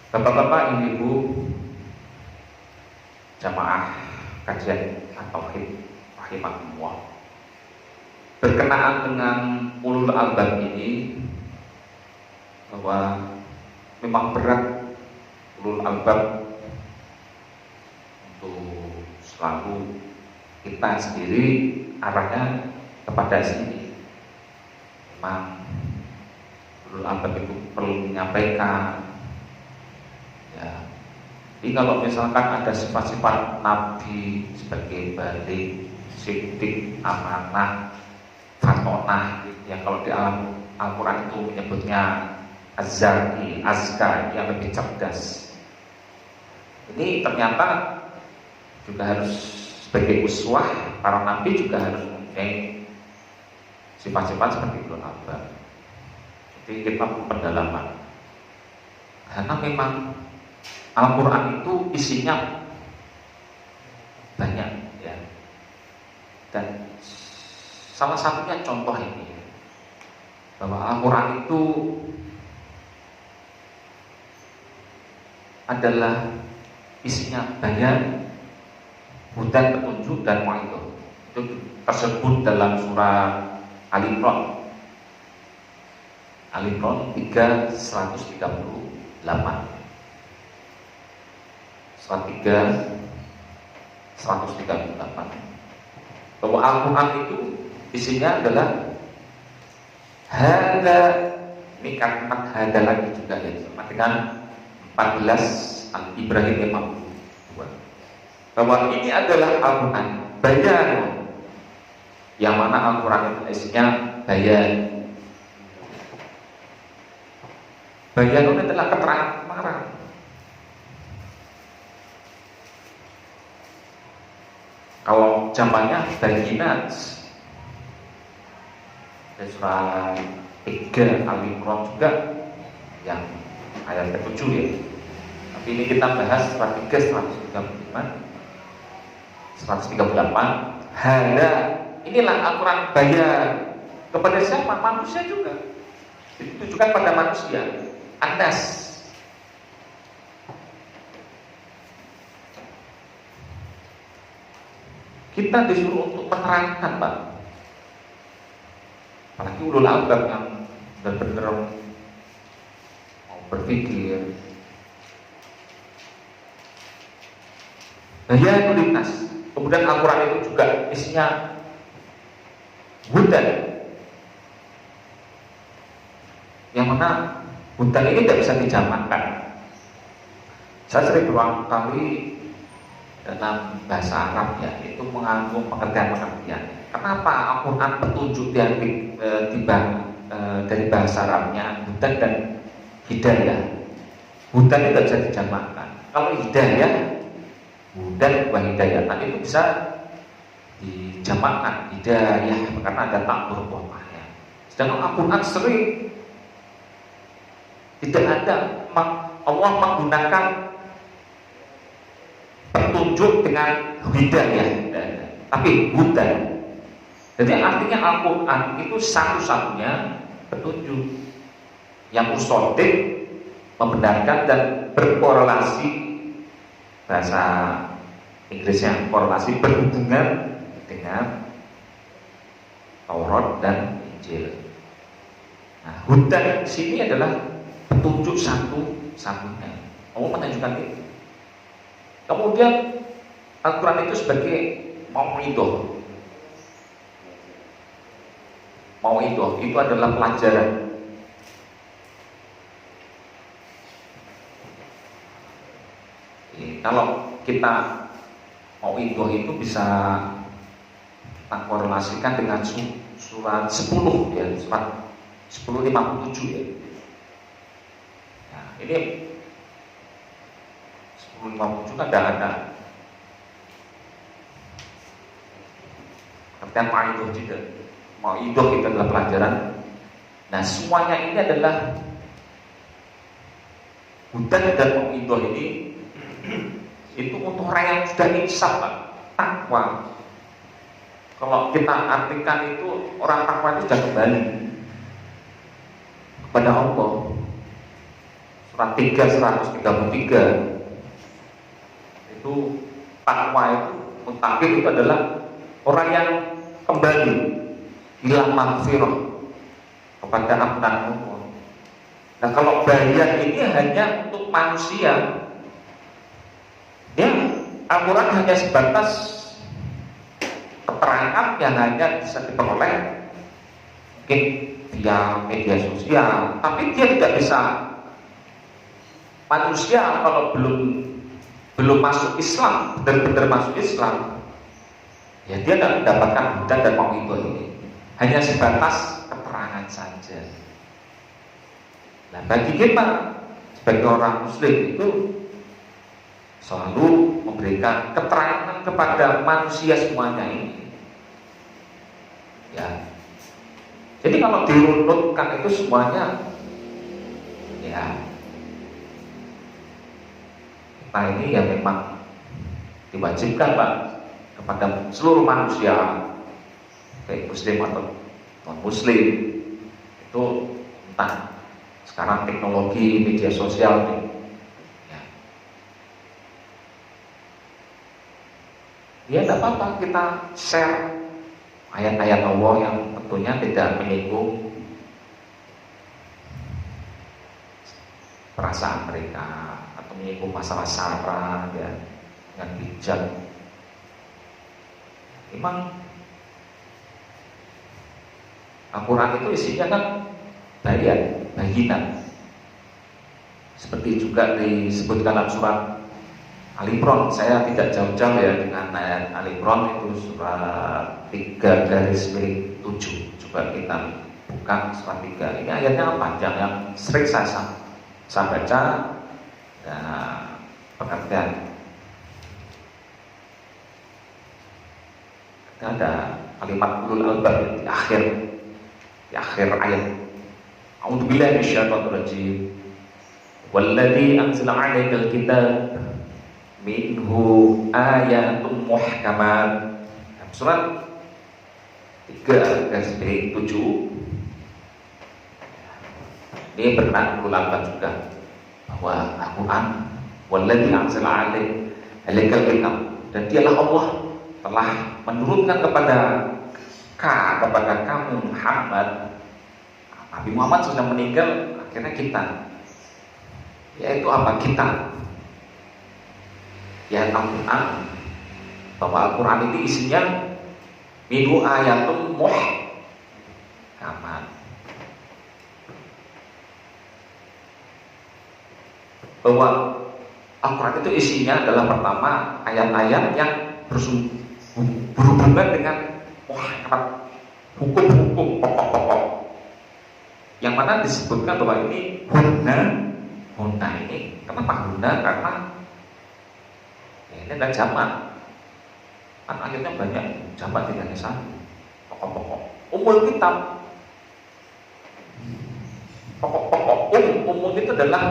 Bapak-bapak, ibu-ibu, jamaah kajian At-Tauhid rahimahullah. Berkenaan dengan ulul albab ini, bahwa memang berat ulul albab untuk selalu kita sendiri arahnya kepada sini. Memang ulul albab itu perlu menyampaikan. Ya. Jadi kalau misalkan ada sifat-sifat Nabi sebagai balik, siddiq, amanah, fatonah, yang kalau di alam Al-Quran itu menyebutnya az-zaki, azka, yang lebih cerdas. Ini ternyata juga harus sebagai uswah, para Nabi juga harus mempunyai sifat-sifat seperti itu. Jadi kita perlu pendalaman, karena memang Al-Quran itu isinya banyak, ya. Dan salah satunya contoh ini, bahwa Al-Quran itu adalah isinya banyak, hudan, petunjuk, dan mau'izah. Itu tersebut dalam surah Al-Imran 3:138. Surat 3:138, bahwa Al-Quran itu isinya adalah hada, ini kalimat hada lagi juga ya, sama dengan 14 Al-Ibrahim 52, bahwa ini adalah Al-Quran bayan, yang mana Al-Quran itu isinya bayan. Bayan itu adalah keterangan kemarang. Kalau zamannya bayinat, surah 3 Al-Imran juga yang ayat ke-7 ya. Tapi ini kita bahas surah 3 135, 138. Hada, inilah Al-Quran bayan kepada siapa? Manusia juga. Ditujukan pada manusia. Anas. Kita disuruh untuk menerangkan, Pak. Apalagi ulul albab yang benar-benar mau berpikir. Bayanul linnas. Kemudian Al-Quran itu juga isinya hudan, yang mana hudan ini tidak bisa dijamakkan. Saya sering berulang kali dalam bahasa Arab ya, itu mengandung pengertian-pengertian. Kenapa Al-Quran petunjuk dari bahasa Arabnya hudan dan hidayah? Hudan itu tidak bisa dijamakkan. Kalau hidayah, hudan wa hidayah, itu bisa dijamakkan hidayah karena ada takbur qomahnya. Sedangkan Al-Quran sering tidak ada Allah menggunakan petunjuk dengan hidayah, tapi hudan. Jadi artinya Al-Quran itu satu-satunya petunjuk yang musodik, membenarkan dan berkorelasi, bahasa Inggrisnya korelasi, berhubungan dengan Taurat dan Injil. Nah, hudan di sini adalah petunjuk satu-satunya. Allah menunjukkan itu. Kemudian Al-Quran itu sebagai mau'izah. Mau'izah itu adalah pelajaran. Kalau kita mau'izah itu bisa kita korelasikan dengan surat 10 ya, surat 10:57 ya. Nah, ini 10:57 kan tidak ada artian mau'izah juga. Mau'izah itu adalah pelajaran. Nah, semuanya ini adalah hudan dan mau'izah ini itu untuk orang yang sudah insaf, Pak, takwa. Kalau kita artikan itu, orang takwa itu sudah kembali kepada Allah. surat 3 133 itu takwa itu, muttaqin itu adalah orang yang kembali ila maghfirah, kepada ampunan Allah. Nah, kalau bayan ini hanya untuk manusia, ya Al-Quran hanya sebatas keterangan yang hanya bisa diperoleh mungkin via media sosial, tapi dia tidak bisa. Manusia kalau belum masuk Islam, benar-benar masuk Islam, ya dia tidak mendapatkan hudan dan mau'idhah ini, hanya sebatas keterangan saja. Nah, bagi kita sebagai orang Muslim itu selalu memberikan keterangan kepada manusia semuanya ini. Ya, jadi kalau dirunutkan itu semuanya, ya kita ini ya memang diwajibkan Pak kepada seluruh manusia, baik Muslim atau non Muslim, itu entah sekarang teknologi media sosial nih, ya tidak apa-apa kita share ayat-ayat Allah yang tentunya tidak menyinggung perasaan mereka atau menyinggung masalah sara, ya, dengan bijak. Memang Al-Quran itu isinya kan bayinan, seperti juga disebutkan dalam surat Al-Imran. Saya tidak jauh-jauh ya dengan ayat Al-Imran itu surat 3/7. Coba kita buka surat 3. Ini ayatnya panjang yang sering saya baca dan pengertian. Ada kalimat ulul albab di akhir ayat. A'udzubillahi minasyaitonir rajim. Walladzi anzala 'alaikal kitab minhu ayatun muhkamat. Surat 3/7 ini bermakna ulama juga bahwa Al-Quran walladzi anzala 'alaikal kitab, dan dialah Allah telah menurunkan kepada kamu Muhammad. Nabi Muhammad sudah meninggal, akhirnya kita, yaitu apa? Kita, ya Al-Quran, bahwa Al-Quran itu isinya minhu ayatun muhkamat, bahwa Al-Quran itu isinya adalah pertama ayat-ayat yang berhubungan dengan muhkamat, hukum-hukum pokok-pokok, yang mana disebutkan bahwa ini hunna ini. Kenapa hunna? Karena ya, ini adalah jamak, kan ayatnya banyak, jamak tidak hanya satu. Pokok-pokok umul kitab, pokok-pokok umum itu adalah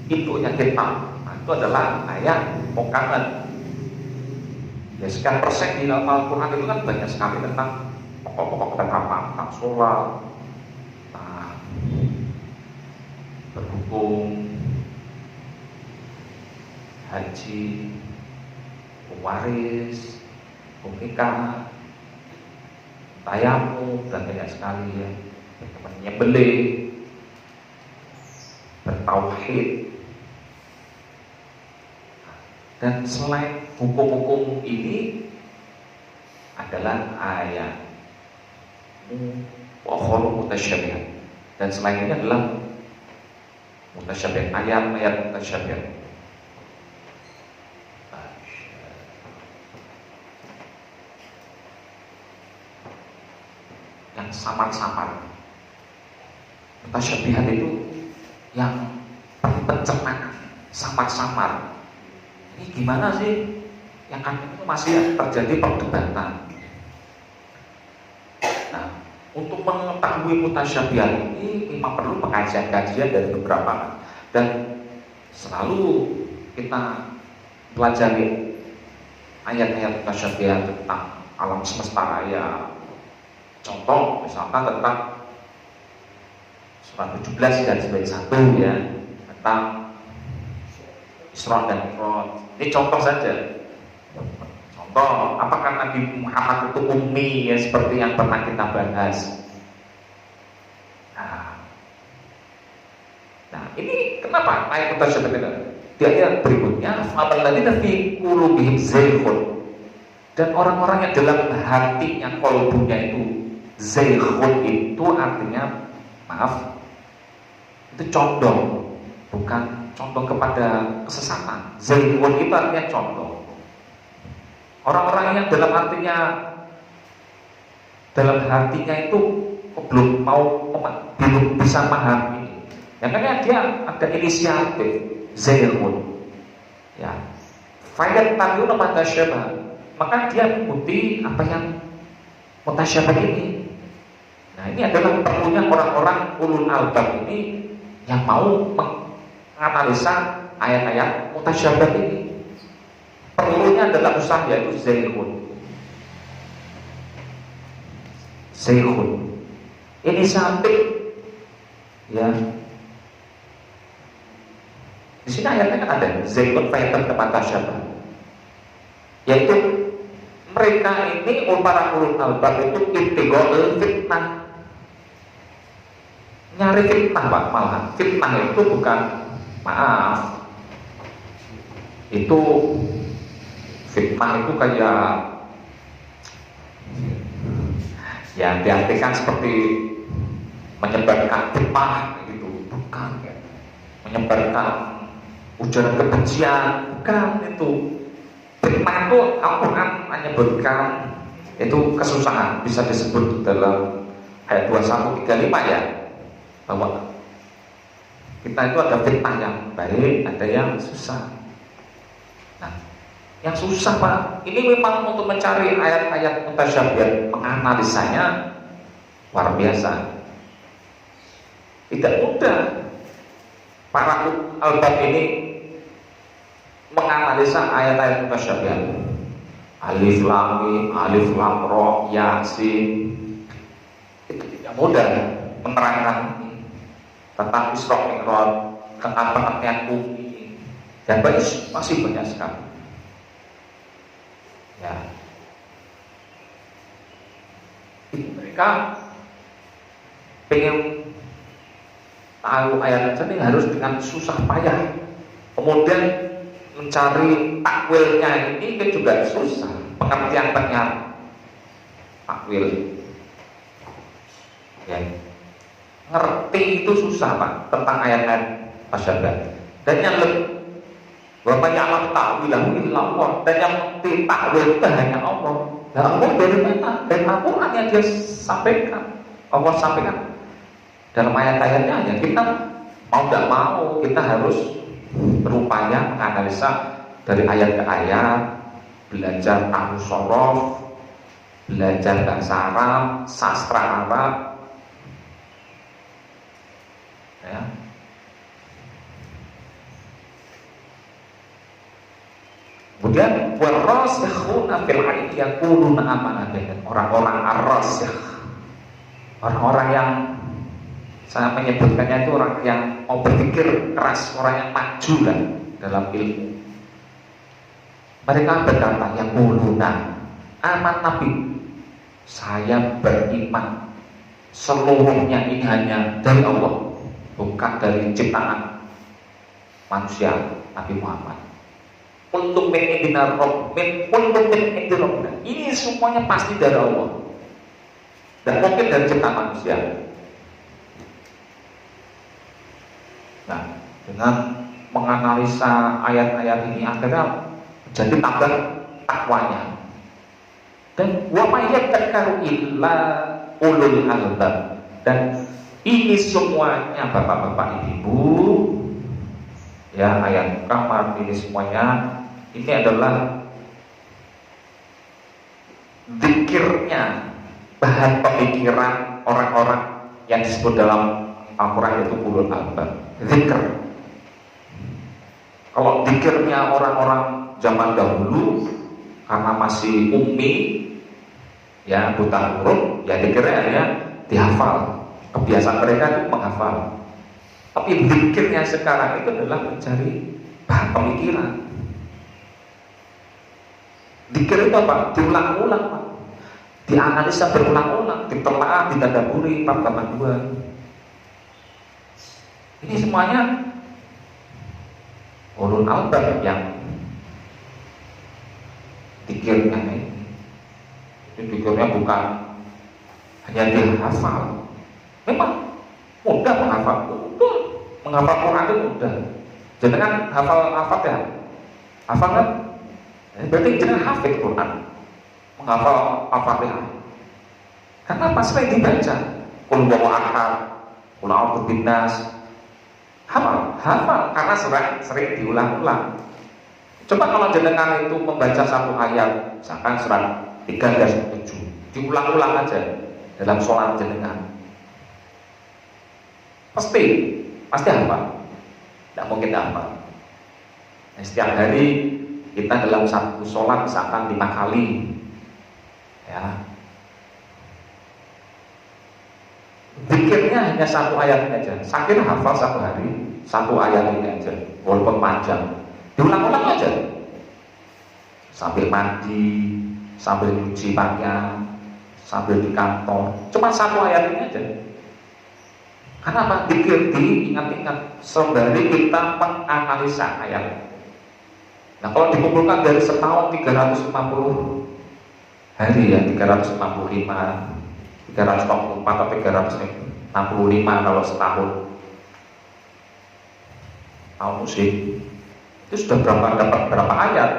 induknya kitab. Nah, itu adalah ayat muhkamat. Ya, sekian persen di dalam Al-Quran itu kan banyak sekali tentang pokok-pokok, tentang apa? Tentang sholat, tentang berhukum, haji, waris, nikah, tayamum, dan banyak sekali ya. Menyembelih, bertauhid. Dan selain hukum-hukum ini adalah ayat mutasyabihat, dan selain ini adalah mutasyabihat, ayat-ayat mutasyabihat. Yang samar-samar. Mutasyabihat itu yang pencernaan, samar-samar. Ini gimana sih? Yang kan itu masih terjadi perdebatan. Nah, untuk mengetahui mutasyabihat ini memang perlu pengajian-kajian dari beberapa, dan selalu kita pelajari ayat-ayat mutasyabihat tentang alam semesta raya. Contoh misalkan tentang surat 17 dan 91 ya, tentang Isra dan Mi'raj. Ini contoh saja. Contoh, apakah Nabi Muhammad itu ummi ya, seperti yang pernah kita bahas. Nah, ini kenapa ayat mutasyabihat ini? Di ayat berikutnya, "Famalladina fi qulubihim zayghun." Dan orang-orang yang dalam hatinya, kolbunya itu zayghun, itu artinya, maaf, itu condong, bukan condong kepada kesesatan. Zayghun itu artinya condong. Orang-orang yang dalam hatinya itu belum bisa memahami. Ya, karena dia ada inisiatif zayghun. Ya. Fayat tabi'una ma tasyabaha. Maka dia mengikuti apa yang mutasyabih ini. Nah, ini adalah perlunya orang-orang ulul albab ini yang mau menganalisa ayat-ayat mutasyabih ini. Perlunya adalah usaha, yaitu zayghun. Inisiatif, ya. Di sini ayatnya kan ada zayghun fayatan mutasyabih, yaitu mereka ini para ulul albab itu ibtighaul fitnah, nyari fitnah Pak. Malah fitnah itu bukan, maaf, itu fitnah itu kayak ya diartikan seperti menyebarkan fitnah gitu, bukan ya. Menyebarkan ujaran kebencian, bukan itu. Fitnah itu Al-Quran menyebutkan itu kesusahan, bisa disebut dalam ayat 2135 ya, bahwa kita itu ada fitnah yang baik, ada yang susah. Nah, yang susah Pak, ini memang untuk mencari ayat-ayat mutasyabihat, menganalisanya luar biasa, tidak mudah. Para albab ini menganalisa ayat-ayat mutasyabihat, alif lam mim, alif lam ra, yasin, itu tidak mudah menerangkan tentang Isra Mi'raj, tentang pengertian bumi, dan masih banyak sekali. Ya, mereka pengen tahu ayat ini harus dengan susah payah, kemudian mencari takwilnya ini kan juga susah, pengertian takwil, ya. Ngerti itu susah Pak tentang ayat-ayat mutasyabihat. Dan yang lebih Bapak ya'lam ta'wilahu illa Allah, dan yang ngerti takwil itu hanya Allah. Nah, Allah dari mana? Dari Al-Quran yang dia sampaikan, Allah sampaikan dalam ayat-ayatnya. Ya, kita mau tidak mau kita harus berupaya menganalisa dari ayat ke ayat, belajar nahwu shorof, belajar bahasa Arab, sastra Arab, ya. Kemudian warasikhuna fil ilmi yaquluna amanah, dengan orang-orang ar-rasikh, orang-orang yang saya menyebutkannya itu orang yang mau berpikir keras, orang yang maju kan dalam ilmu. Mereka berkata, yang yaquluna aman Nabi, saya beriman seluruhnya ini hanya dari Allah, bukan dari ciptaan manusia Nabi Muhammad. Untuk mengindinar rob, untuk mengindinar, ini semuanya pasti dari Allah, dan mungkin dari ciptaan manusia. Nah, dengan menganalisa ayat-ayat ini akhirnya jadi tambah takwanya. Dan wa may yadhakkaru illa ulul albab. Dan ini semuanya bapak-bapak ibu, ya, ayat kamar ini semuanya ini adalah zikirnya, bahan pemikiran orang-orang yang disebut dalam Al-Quran itu ulul albab. Zikir. Kalau zikirnya orang-orang zaman dahulu karena masih ummi, ya, buta huruf, ya zikirnya hanya dihafal. kebiasaan mereka itu menghafal. Tapi zikirnya sekarang itu adalah mencari bahan pemikiran. Zikir itu apa? Diulang-ulang, Pak. Dianalisa berulang-ulang, ditelaah, ditadaburi, 482. Ini semuanya ulul albab yang zikirnya ini. Zikirnya bukan hanya dihafal. Memang mudah menghafal, menghafal Quran itu mudah. Jangan hafal ya, hafal kan? Berarti jangan hafid Quran, menghafal Al-Fatihah. Karena pas lagi dibaca, qul huwallahu ahad, qul a'udzu binnas, hafal karena sering diulang-ulang. Coba kalau jenengan itu membaca satu ayat, misalkan surat 3-7, diulang-ulang aja dalam sholat jenengan, pasti hafal. Tidak mungkin hafal. Nah, setiap hari kita dalam satu sholat misalkan 5 kali, ya, zikirnya hanya satu ayat aja. Sakit hafal satu hari satu ayat ini aja, walaupun panjang, diulang-ulang aja. Sambil mandi, sambil cuci pakaian, sambil di kantor, cuma satu ayat ini aja. Karena apa? Zikir diingat-ingat sembari kita menganalisa ayat. Nah, kalau dikumpulkan dari setahun 350 hari ya, 365, 364 atau 365 kalau setahun. Tahu sih, itu sudah dapat berapa ayat?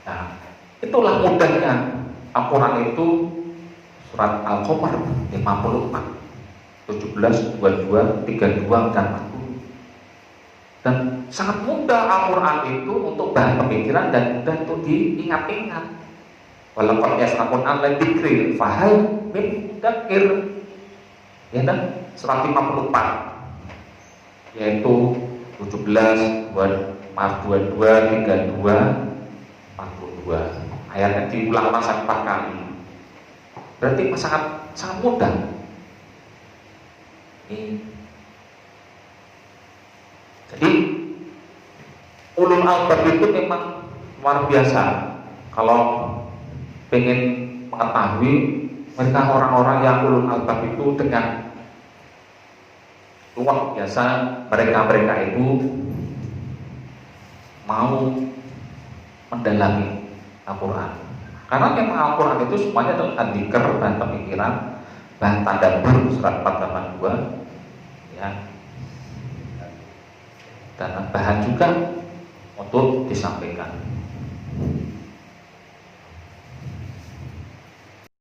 Nah, itulah mudahnya Al-Quran itu. Surat Al-Qamar 54, 17, 22, 32, dan 40. Dan sangat mudah Al-Quran itu untuk bahan pemikiran dan mudah untuk diingat-ingat. Walaqad yasraqun ala dzikri fahal min dzakir. Ya kan? Surat 54 yaitu 17, 22, 32, 42. Ayatnya diulang-ulang sampai 4 kali. Berarti sangat mudah. Jadi ulul albab itu memang luar biasa. Kalau pengen mengetahui mereka orang-orang yang ulul albab itu dengan luar biasa, mereka itu mau mendalami Al-Quran. Karena memang Al-Quran itu semuanya tentang dzikir dan pemikiran, bahan tadabbur surat 482, ya, dan bahan juga untuk disampaikan.